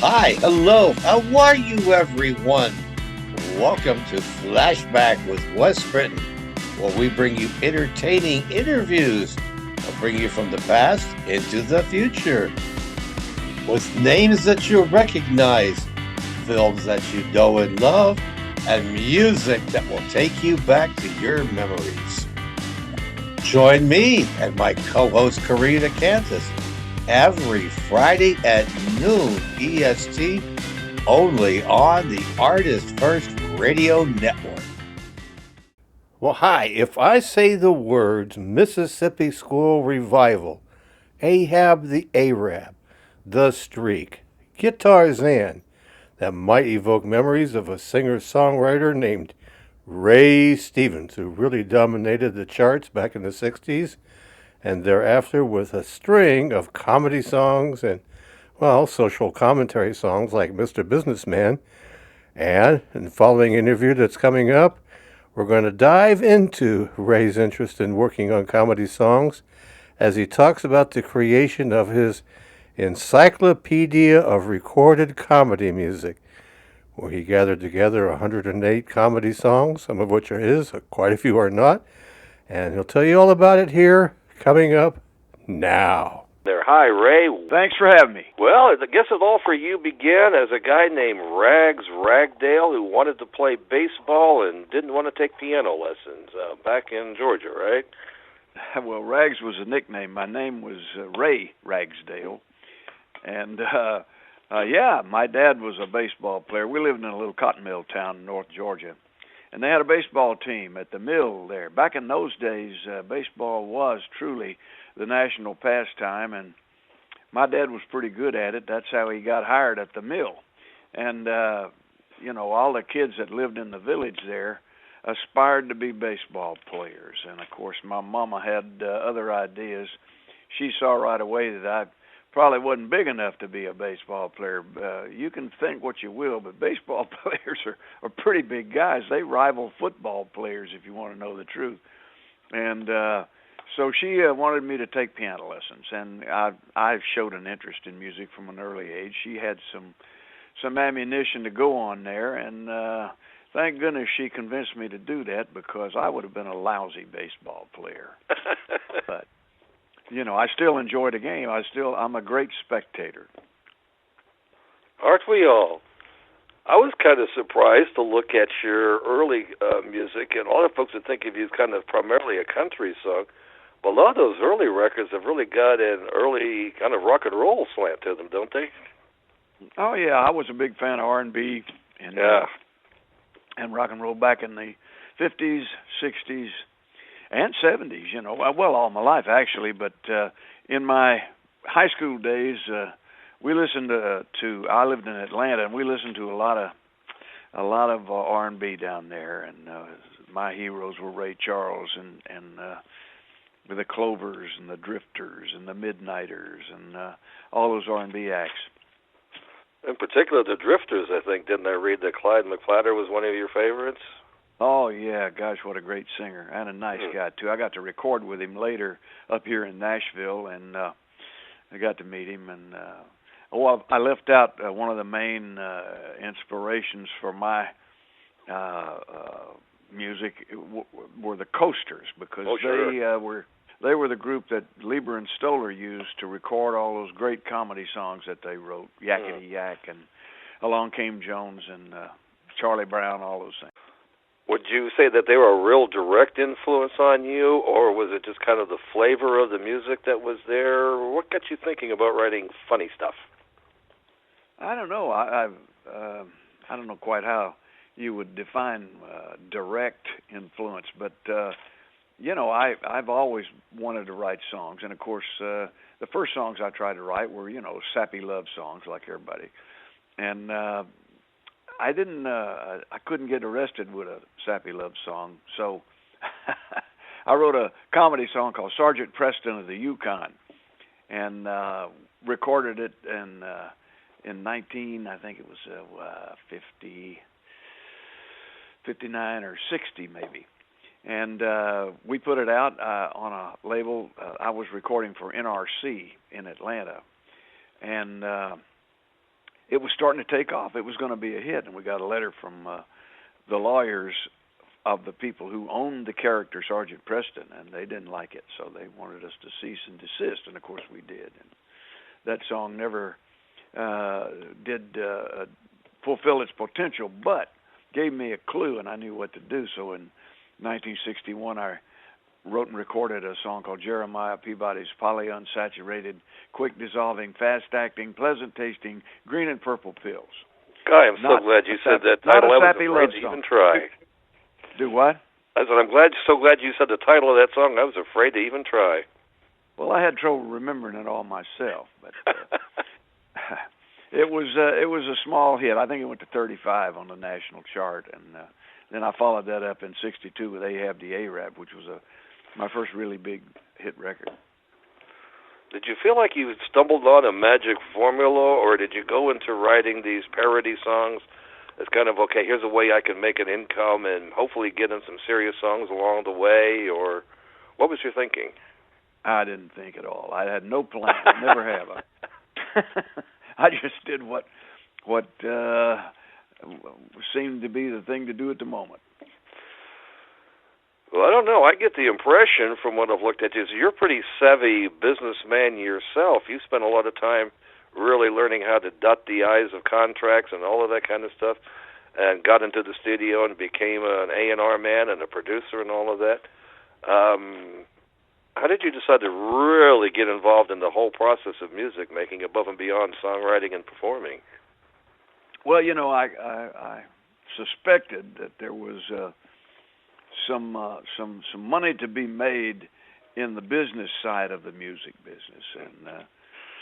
Hi, hello, how are you, everyone? Welcome to Flashback with Wes Britton, where we bring you entertaining interviews that bring you from the past into the future. With names that you recognize, films that you know and love, and music that will take you back to your memories. Join me and my co-host Karina Cantus every Friday at noon EST, only on the Artist First Radio Network. Well, hi. If I say the words Mississippi Squirrel Revival, Ahab the Arab, The Streak, Guitarzan, that might evoke memories of a singer-songwriter named Ray Stevens, who really dominated the charts back in the 60s, and thereafter with a string of comedy songs and, well, social commentary songs like Mr. Businessman. And in the following interview that's coming up, we're going to dive into Ray's interest in working on comedy songs as he talks about the creation of his Encyclopedia of Recorded Comedy music, where he gathered together 108 comedy songs, some of which are his, quite a few are not, and he'll tell you all about it here, coming up now. There. Hi, Ray. Thanks for having me. Well, I guess it all for you began as a guy named Rags Ragdale who wanted to play baseball and didn't want to take piano lessons back in Georgia, right? Well, Rags was a nickname. My name was Ray Ragsdale. And, yeah, my dad was a baseball player. We lived in a little cotton mill town in North Georgia. And they had a baseball team at the mill there. Back in those days, baseball was truly the national pastime, and my dad was pretty good at it. That's how he got hired at the mill. And, all the kids that lived in the village there aspired to be baseball players. And, of course, my mama had other ideas. She saw right away that I probably wasn't big enough to be a baseball player. You can think what you will, but baseball players are pretty big guys. They rival football players, if you want to know the truth. And so she wanted me to take piano lessons, and I showed an interest in music from an early age. She had some ammunition to go on there, and thank goodness she convinced me to do that, because I would have been a lousy baseball player. But I still enjoy the game. I'm a great spectator. Aren't we all? I was kind of surprised to look at your early music, and a lot of folks would think of you as kind of primarily a country song. But a lot of those early records have really got an early kind of rock and roll slant to them, don't they? Oh, yeah. I was a big fan of R&B and rock and roll back in the 50s, 60s, and 70s, well, all my life, actually. But in my high school days, we listened I lived in Atlanta, and we listened to a lot of R&B down there. And my heroes were Ray Charles and the Clovers and the Drifters and the Midnighters and all those R&B acts. In particular, the Drifters, I think. Didn't I read that Clyde McPhatter was one of your favorites? Oh, yeah. Gosh, what a great singer. And a nice guy, too. I got to record with him later up here in Nashville, and I got to meet him. And I left out one of the main inspirations for my music were the Coasters, because they were the group that Lieber and Stoller used to record all those great comedy songs that they wrote, Yakety Yak and Along Came Jones and Charlie Brown, all those things. Would you say that they were a real direct influence on you, or was it just kind of the flavor of the music that was there? What got you thinking about writing funny stuff? I don't know. I don't know quite how you would define direct influence, but I've always wanted to write songs, and of course, the first songs I tried to write were sappy love songs like everybody, and I couldn't get arrested with a sappy love song, so I wrote a comedy song called Sergeant Preston of the Yukon, and recorded it in 59 or 60 maybe. And we put it out on a label. I was recording for NRC in Atlanta. And it was starting to take off. It was going to be a hit, and we got a letter from the lawyers of the people who owned the character Sergeant Preston, and they didn't like it, so they wanted us to cease and desist, and of course we did. And that song never did fulfill its potential, but gave me a clue, and I knew what to do. So in 1961, I wrote and recorded a song called Jeremiah Peabody's Polyunsaturated, Quick Dissolving, Fast Acting, Pleasant Tasting, Green and Purple Pills. Guy, I'm so glad you said that title. I was afraid to even try. Do what? I said, so glad you said the title of that song. I was afraid to even try. Well, I had trouble remembering it all myself, but it was a small hit. I think it went to 35 on the national chart, and then I followed that up in '62 with Ahab the Arab, which was my first really big hit record. Did you feel like you stumbled on a magic formula, or did you go into writing these parody songs as kind of, okay, here's a way I can make an income and hopefully get in some serious songs along the way, or what was your thinking? I didn't think at all. I had no plan. I never have. I just did what seemed to be the thing to do at the moment. Well, I don't know. I get the impression from what I've looked at you is you're a pretty savvy businessman yourself. You spent a lot of time really learning how to dot the I's of contracts and all of that kind of stuff, and got into the studio and became an A&R man and a producer and all of that. How did you decide to really get involved in the whole process of music making above and beyond songwriting and performing? Well, I suspected that there was some money to be made in the business side of the music business, and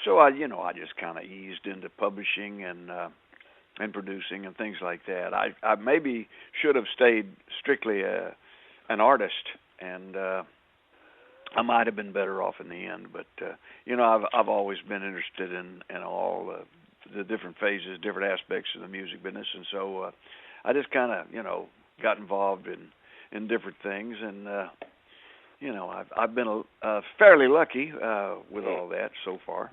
so I just kind of eased into publishing and producing and things like that. I maybe should have stayed strictly an artist, and I might have been better off in the end. But I've always been interested in all the different phases, different aspects of the music business, and so I just kind of got involved in different things, and I've been fairly lucky with all that so far.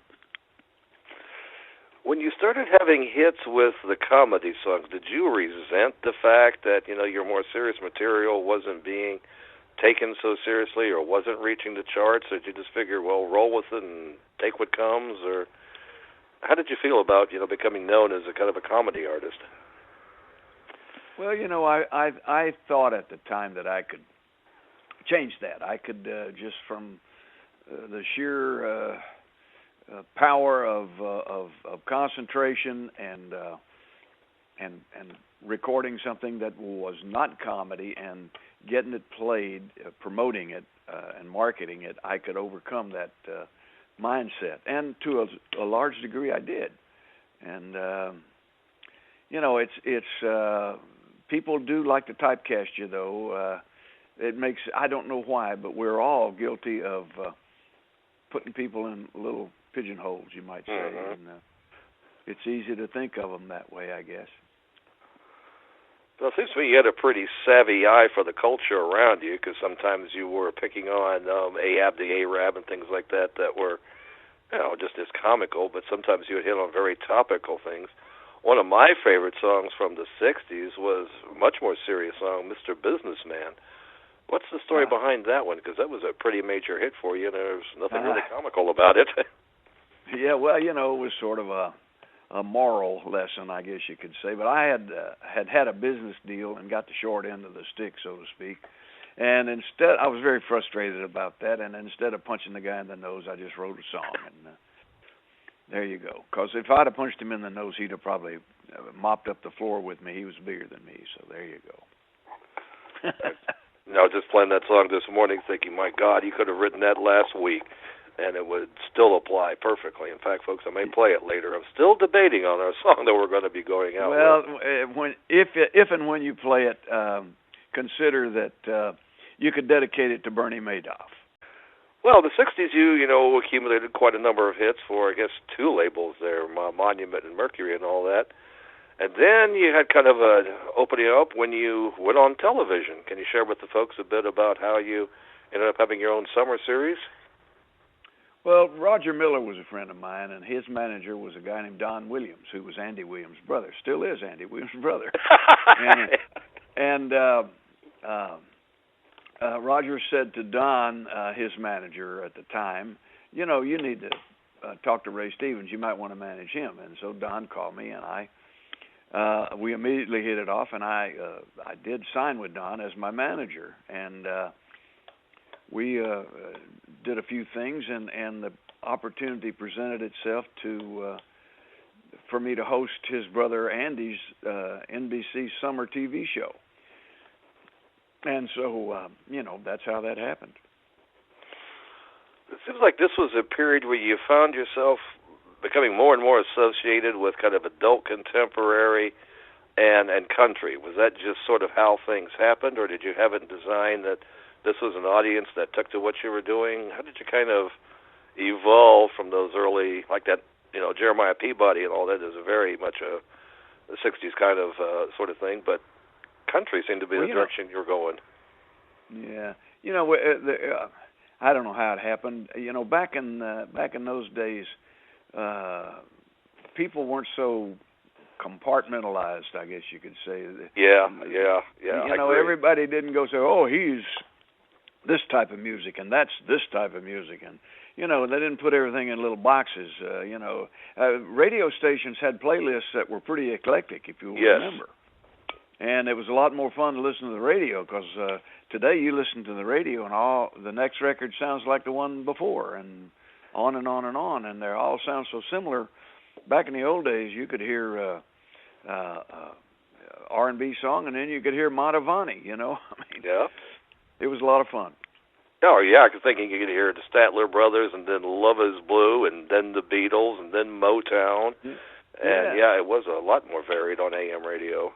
When you started having hits with the comedy songs, did you resent the fact that your more serious material wasn't being taken so seriously or wasn't reaching the charts? Or did you just figure, well, roll with it and take what comes? Or how did you feel about becoming known as a kind of a comedy artist? Well, I thought at the time that I could change that. I could just from the sheer power of concentration and recording something that was not comedy and getting it played, promoting it and marketing it, I could overcome that mindset, and to a large degree I did. And it's people do like to typecast you, though. It makes, I don't know why, but we're all guilty of putting people in little pigeonholes, you might say. Mm-hmm. And it's easy to think of them that way, I guess. Well, it seems to me you had a pretty savvy eye for the culture around you, because sometimes you were picking on Ahab the Arab and things like that were, just as comical, but sometimes you would hit on very topical things. One of my favorite songs from the 60s was a much more serious song, Mr. Businessman. What's the story behind that one? Because that was a pretty major hit for you, and there's nothing really comical about it. Yeah, well, it was sort of a moral lesson, I guess you could say. But I had a business deal and got the short end of the stick, so to speak. And instead, I was very frustrated about that. And instead of punching the guy in the nose, I just wrote a song. And there you go. Because if I'd have punched him in the nose, he'd have probably mopped up the floor with me. He was bigger than me, so there you go. I was just playing that song this morning thinking, my God, you could have written that last week, and it would still apply perfectly. In fact, folks, I may play it later. I'm still debating on our song that we're going to be going out with. If and when you play it, consider that you could dedicate it to Bernie Madoff. Well, the 60s, you accumulated quite a number of hits for, I guess, two labels there, Monument and Mercury and all that. And then you had kind of a opening up when you went on television. Can you share with the folks a bit about how you ended up having your own summer series? Well, Roger Miller was a friend of mine, and his manager was a guy named Don Williams, who was Andy Williams' brother. Still is Andy Williams' brother. and Roger said to Don, his manager at the time, you know, you need to talk to Ray Stevens. You might want to manage him. And so Don called me, and we immediately hit it off, and I did sign with Don as my manager. And we did a few things, and the opportunity presented itself for me to host his brother Andy's NBC summer TV show. And so, you know, that's how that happened. It seems like this was a period where you found yourself becoming more and more associated with kind of adult contemporary and country. Was that just sort of how things happened, or did you have it designed that this was an audience that took to what you were doing? How did you kind of evolve from those early, like that, you know, Jeremiah Peabody and all that is a very much a 60s kind of sort of thing, but country seemed to be the direction you were going. Yeah. You know, I don't know how it happened. You know, back in those days, people weren't so compartmentalized, I guess you could say. Yeah. You know, everybody didn't go say, "Oh, he's this type of music and that's this type of music," and you know, they didn't put everything in little boxes. You know, radio stations had playlists that were pretty eclectic, if you remember. And it was a lot more fun to listen to the radio because today you listen to the radio and the next record sounds like the one before, and on and on and on, and they all sound so similar. Back in the old days, you could hear R&B song, and then you could hear Mantovani. You know, I mean, yeah, it was a lot of fun. Oh yeah, I was thinking you could hear the Statler Brothers, and then Love Is Blue, and then the Beatles, and then Motown, and yeah, it was a lot more varied on AM radio.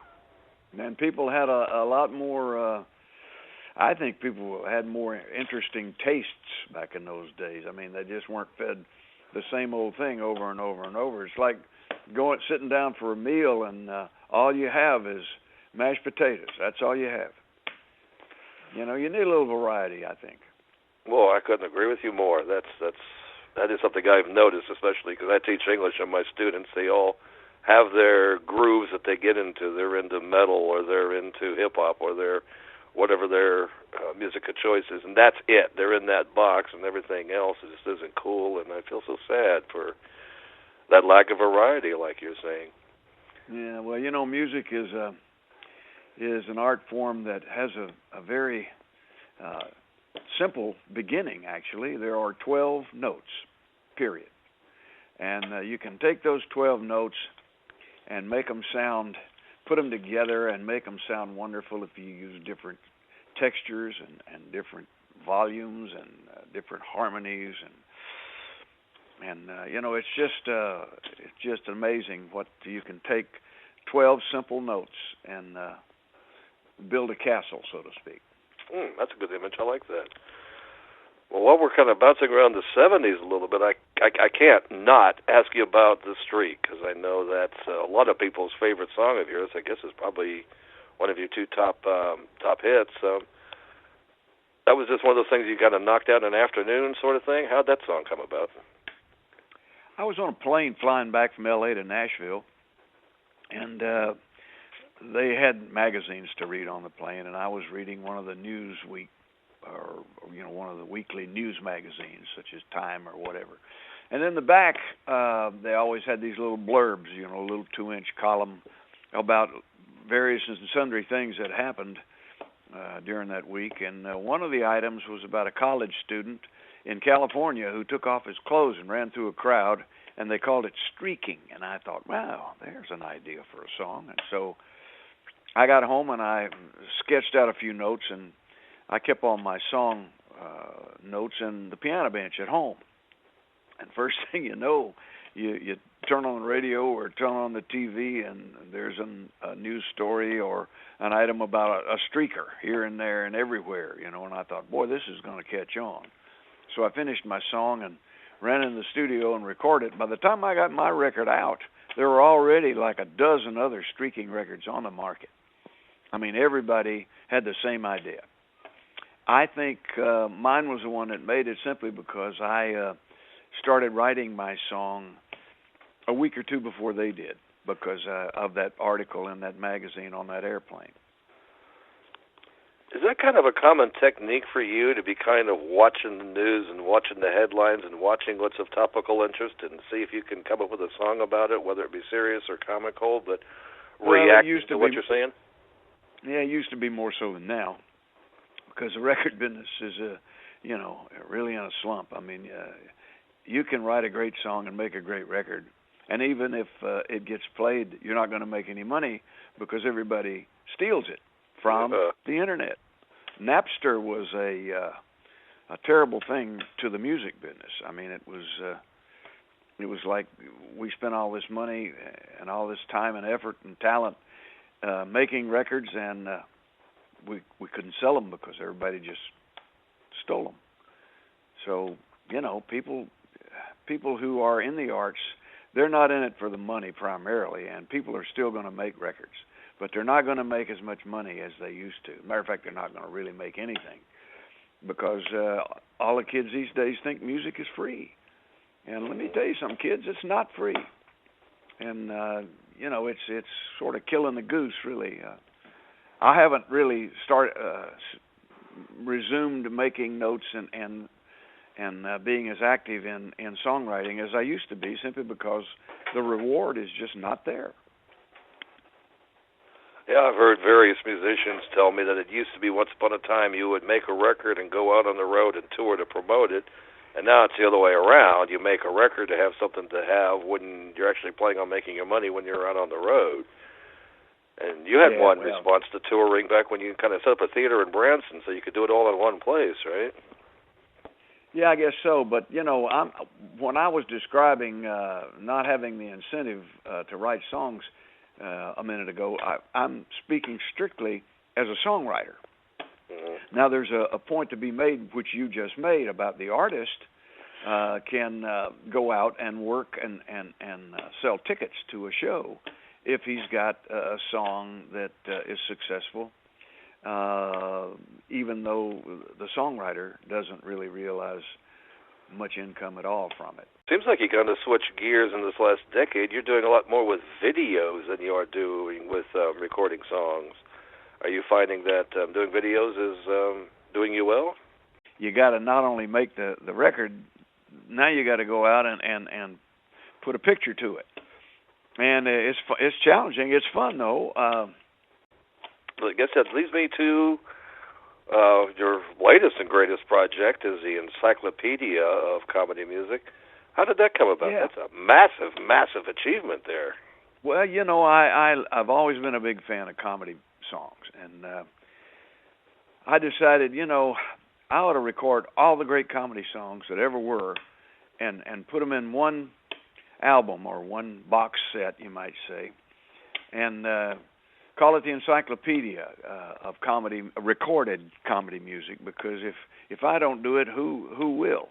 And people had a lot more, I think people had more interesting tastes back in those days. I mean, they just weren't fed the same old thing over and over and over. It's like sitting down for a meal and all you have is mashed potatoes. That's all you have. You know, you need a little variety, I think. Well, I couldn't agree with you more. That is something I've noticed, especially because I teach English and my students, they all have their grooves that they get into. They're into metal, or they're into hip-hop, or they're whatever their music of choice is, and that's it. They're in that box, and everything else just isn't cool, and I feel so sad for that lack of variety, like you're saying. Yeah, well, you know, music is an art form that has a very simple beginning, actually. There are 12 notes, period. And you can take those 12 notes and make them put them together and make them sound wonderful if you use different textures and different volumes and different harmonies and you know, it's just amazing what you can take 12 simple notes and build a castle, so to speak. That's a good image. I like that. Well, while we're kind of bouncing around the 70s a little bit, I can't not ask you about The Streak, because I know that's a lot of people's favorite song of yours. I guess it's probably one of your two top hits. That was just one of those things you kind of knocked out in an afternoon sort of thing. How'd that song come about? I was on a plane flying back from L.A. to Nashville, and they had magazines to read on the plane, and I was reading one of the Newsweek, or you know, one of the weekly news magazines, such as Time or whatever. And in the back, they always had these little blurbs, you know, a little 2-inch column about various and sundry things that happened during that week. And one of the items was about a college student in California who took off his clothes and ran through a crowd, and they called it streaking. And I thought, wow, there's an idea for a song. And so I got home and I sketched out a few notes, and I kept all my song notes in the piano bench at home. And first thing you know, you turn on the radio or turn on the TV, and there's a news story or an item about a streaker here and there and everywhere, you know. And I thought, boy, this is going to catch on. So I finished my song and ran in the studio and recorded. By the time I got my record out, there were already like a dozen other streaking records on the market. I mean, everybody had the same idea. I think mine was the one that made it simply because I started writing my song a week or two before they did because of that article in that magazine on that airplane. Is that kind of a common technique for you to be kind of watching the news and watching the headlines and watching what's of topical interest and see if you can come up with a song about it, whether it be serious or comical, but react to what you're saying? Yeah, it used to be more so than now because the record business is, really in a slump. I mean, you can write a great song and make a great record, and even if it gets played, you're not going to make any money because everybody steals it from the internet. Napster was a terrible thing to the music business. I mean, it was like we spent all this money and all this time and effort and talent making records, and we couldn't sell them because everybody just stole them. So, people who are in the arts, they're not in it for the money primarily, and people are still going to make records. But they're not going to make as much money as they used to. Matter of fact, they're not going to really make anything because all the kids these days think music is free. And let me tell you something, kids, it's not free. And, it's sort of killing the goose, really. I haven't really resumed making notes and being as active in songwriting as I used to be simply because the reward is just not there. Yeah, I've heard various musicians tell me that it used to be once upon a time you would make a record and go out on the road and tour to promote it, and now it's the other way around. You make a record to have something to have when you're actually planning on making your money when you're out on the road. And you had one response to touring back when you kind of set up a theater in Branson so you could do it all in one place, right? Yeah, I guess so. But, when I was describing not having the incentive to write songs, a minute ago, I'm speaking strictly as a songwriter. Mm-hmm. Now, there's a point to be made, which you just made, about the artist can go out and work and sell tickets to a show if he's got a song that is successful, even though the songwriter doesn't really realize much income at all from it. Seems like you're going to switch gears in this last decade. You're doing a lot more with videos than you are doing with recording songs. Are you finding that doing videos is doing you well? You got to not only make the record, now you got to go out and put a picture to it. And it's challenging. It's fun, though. I guess that leads me to your latest and greatest project is the Encyclopedia of Comedy Music. How did that come about? Yeah. That's a massive, massive achievement there. Well, I've always been a big fan of comedy songs, and I decided, I ought to record all the great comedy songs that ever were and put them in one album or one box set, you might say, and call it the Encyclopedia of Comedy, recorded comedy music, because if I don't do it, who will?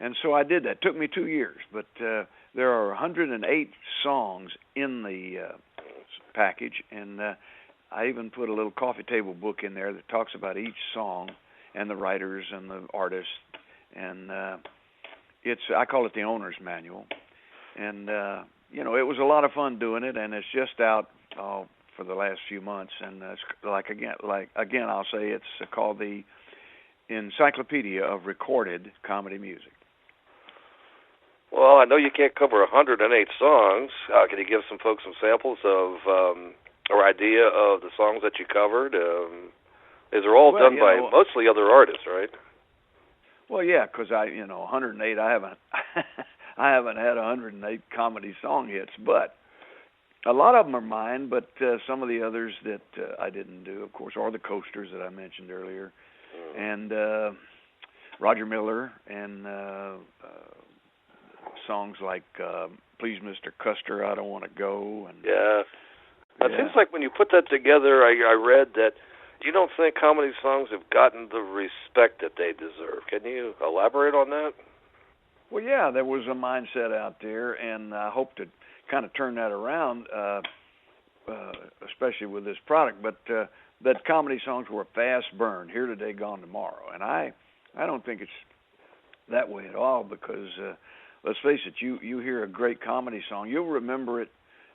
And so I did that. It took me 2 years, but there are 108 songs in the package, and I even put a little coffee table book in there that talks about each song and the writers and the artists, and I call it the owner's manual. And it was a lot of fun doing it, and it's just out for the last few months, and it's again I'll say it's called the Encyclopedia of Recorded Comedy Music. Well, I know you can't cover 108 songs. Can you give some folks some samples of or idea of the songs that you covered? These are all done by mostly other artists, right? Well, yeah, because 108. I haven't I haven't had 108 comedy song hits, but a lot of them are mine. But some of the others that I didn't do, of course, are the coasters that I mentioned earlier, and Roger Miller, and songs like Please Mr. Custer, I Don't Want to Go. And It seems like when you put that together, I read that you don't think comedy songs have gotten the respect that they deserve. Can you elaborate on that? Well, yeah, there was a mindset out there, and I hope to kind of turn that around, especially with this product, but that comedy songs were a fast burn, here today, gone tomorrow. And I don't think it's that way at all, because let's face it, you hear a great comedy song, you'll remember it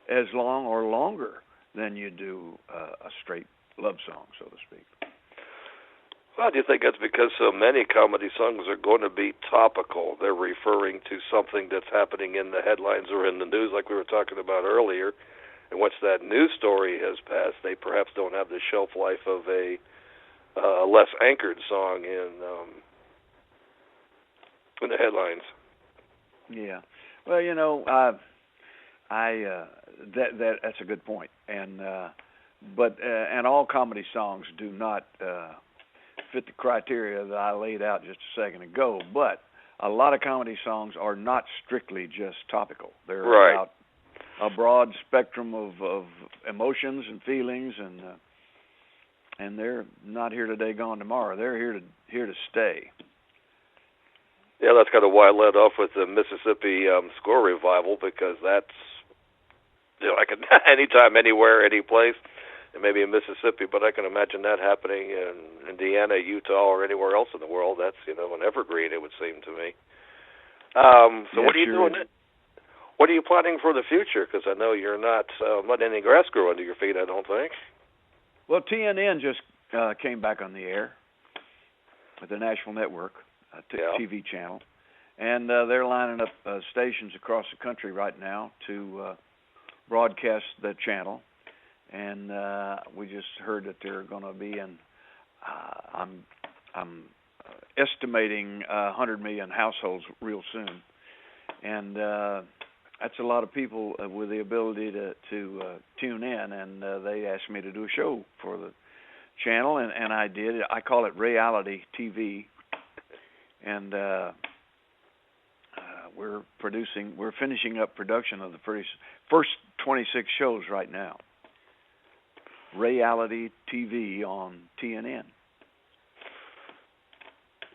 as long or longer than you do a straight love song, so to speak. Well, do you think that's because so many comedy songs are going to be topical? They're referring to something that's happening in the headlines or in the news, like we were talking about earlier. And once that news story has passed, they perhaps don't have the shelf life of a less anchored song in the headlines. Yeah. Well, that's a good point. And and all comedy songs do not fit the criteria that I laid out just a second ago, but a lot of comedy songs are not strictly just topical. They're about a broad spectrum of emotions and feelings, and they're not here today, gone tomorrow. They're here to stay. Yeah, that's kind of why I led off with the Mississippi Squirrel Revival, because that's like anytime, anywhere, any place. And maybe in Mississippi, but I can imagine that happening in Indiana, Utah, or anywhere else in the world. That's an evergreen, it would seem to me. So what are you doing? What are you planning for the future? Because I know you're not letting any grass grow under your feet, I don't think. Well, TNN just came back on the air with the national network, TV channel, and they're lining up stations across the country right now to broadcast the channel. And we just heard that they're going to be in, I'm estimating 100 million households real soon, and that's a lot of people with the ability to tune in. And they asked me to do a show for the channel, and I did. I call it reality TV, and we're finishing up production of the first 26 shows right now. Reality TV on TNN.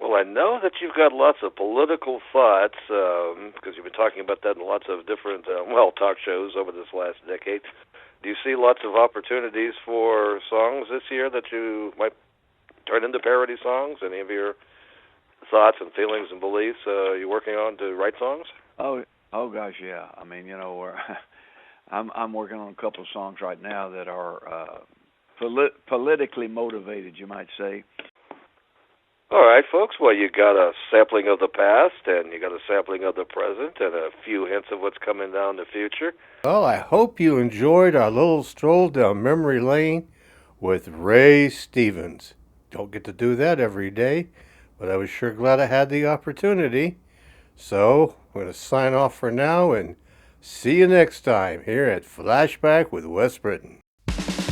Well, I know that you've got lots of political thoughts, because you've been talking about that in lots of different, talk shows over this last decade. Do you see lots of opportunities for songs this year that you might turn into parody songs? Any of your thoughts and feelings and beliefs you're working on to write songs? Oh gosh, yeah. I mean, I'm working on a couple of songs right now that are politically motivated, you might say. All right, folks. Well, you got a sampling of the past, and you got a sampling of the present, and a few hints of what's coming down the future. Well, I hope you enjoyed our little stroll down memory lane with Ray Stevens. Don't get to do that every day, but I was sure glad I had the opportunity. So, I'm going to sign off for now, and see you next time here at Flashback with Wes Britton.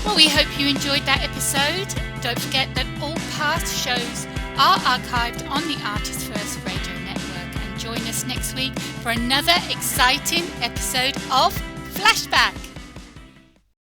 Well, we hope you enjoyed that episode. Don't forget that all past shows are archived on the Artist First Radio Network. And join us next week for another exciting episode of Flashback.